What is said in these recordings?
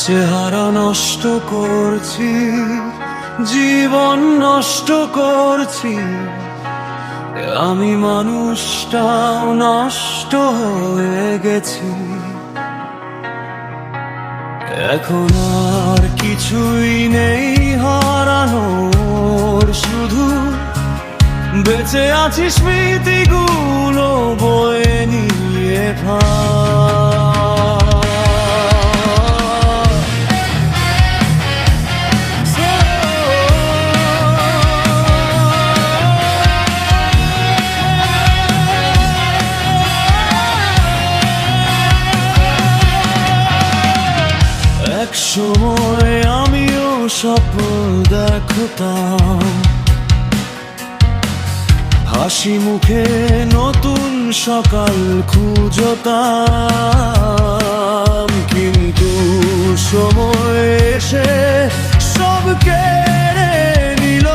চেহারা নষ্ট করছি, জীবন নষ্ট করছি, আমি মানুষটাও নষ্ট হয়ে গেছি। এখন আর কিছুই নেই হারানোর, শুধু বেঁচে আছি স্মৃতিগুলো বয়ে নিয়ে এক সময় আমিও স্বপ্ন দেখতাম, হাসি মুখে নতুন সকাল খুঁজতাম, কিন্তু সময় এসে সব কেড়ে নিল।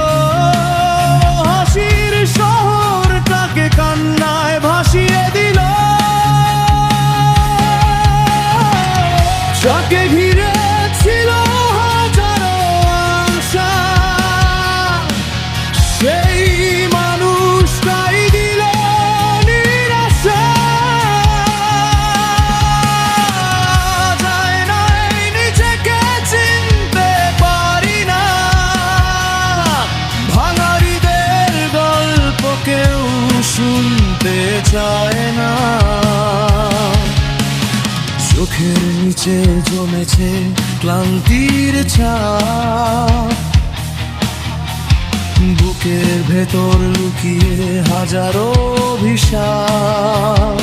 হাসির শহরটাকে কান্নায় ভাসিয়ে দিল। যাকে ঘিরে ছিল হাজারো আশা, সেই মানুষটাই দিল নিরাশা। যায় না এই নিজেকে চিনতে পারি না, ভাঙা হৃদয়ের গল্প কেউ শুনতে চায় না। চোখের নিচে জমেছে ক্লান্তির ছাপ, বুকের ভেতর লুকিয়ে হাজারো অভিশাপ।